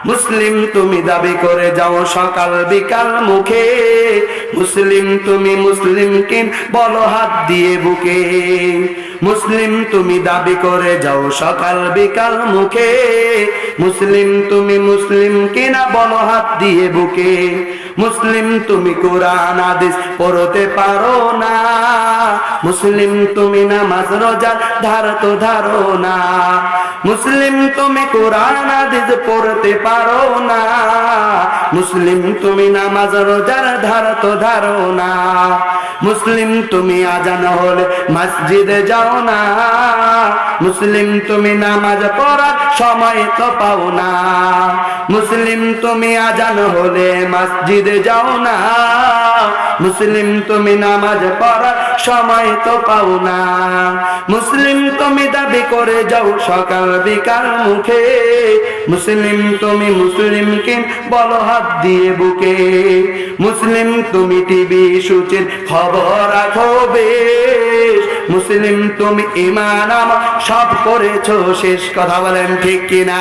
মুসলিম তুমি দাবি করে যাও সকাল বিকাল মুখে, মুসলিম তুমি মুসলিম কিন বলো হাত দিয়ে বুকে। মুসলিম তুমি দাবি করে যাও সকাল বিকাল মুখে, মুসলিম তুমি মুসলিম কিনা বলো হাত দিয়ে বুকে। মুসলিম তুমি কোরআন হাদিস পড়তে পারো না, মুসলিম তুমি নামাজ রোজা ধার তো ধারো না। মুসলিম তুমি কোরআন হাদিস পড়তে পারো না, মুসলিম তুমি নামাজ রোজার ধার তো ধারো না। মুসলিম তুমি আজান হলে মসজিদে যাও না, মুসলিম তুমি নামাজ পড়ার সময় তো পাও না। মুসলিম তুমি আজান হলে মসজিদে যাও না, মুসলিম তুমি নামাজ পড়ার সময় তো পাও না। মুসলিম তুমি দাবি করে যাও সকাল বিকাল মুখে, মুসলিম তুমি মুসলিম কিন বলো হাত দিয়ে বুকে। মুসলিম তুমি টিভি সূচির খবর রাখো বেশ, মুসলিম তুমি ঈমান আমল সব করেছো শেষ। কথা বলেন ঠিক কিনা?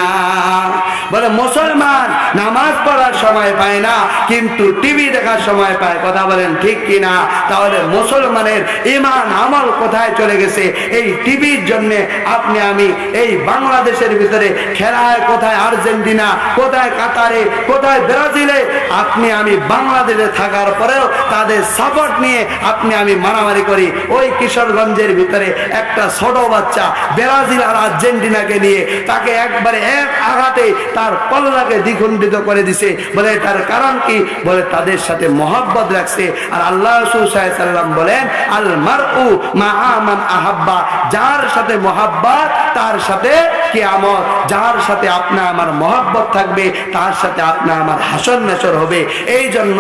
বলে মুসলমান নামাজ পড়ার সময় পায় না কিন্তু টিভি দেখার সময় পায়। কথা বলেন ঠিক কিনা? তাহলে মুসলমানের ঈমান আমল কোথায় চলে গেছে? এই টিভির জন্য আপনি আমি এই বাংলাদেশের ভিতরে খেলায় কোথায় আর্জেন্টিনা, কোথায় কাতারে, কোথায় ব্রাজিলে, আপনি আমি বাংলাদেশে থাকার পরেও তাদের সাপোর্ট নিয়ে আপনি আমি মারামারি করি। ওই কিশোরগঞ্জের ভিতরে একটা ছোট বাচ্চা ব্রাজিল আর আর্জেন্টিনাকে নিয়ে তাকে একবারে এক আঘাতে তার কল্লাকে দ্বিখণ্ডিত করে দিছে। বলে তার কারণ কি? বলে তাদের সাথে মহব্বত রাখছে। আর আল্লাহ রাসূল সাল্লাল্লাহু আলাইহি ওয়াসাল্লাম বলেন আল মারউ মাআ মান আহাব্বা, যার সাথে মহব্বত তার সাথে কিয়ামত। যার সাথে আপনা আমার মহব্বত থাকবে তার সাথে আপনা আমার হাসর নাসর হবে। এই জন্য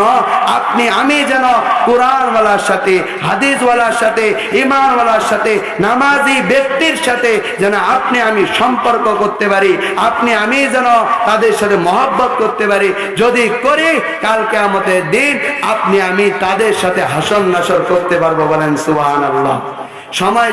আপনি আমি যেন কোরআনওয়ালার সাথে, হাদিসওয়ালার সাথে, ঈমানওয়ালার সাথে, নামাজি ব্যক্তির সাথে যেন আপনি আমি সম্পর্ক করতে পারি, আপনি আমি যেন তাদের সাথে মহব্বত করতে পারি। যদি করি কাল কিয়ামতের দিন আপনি আমি তাদের সাথে হাসর নাসর করতে পারবো। বলেন সুবহানাল্লাহ। সময়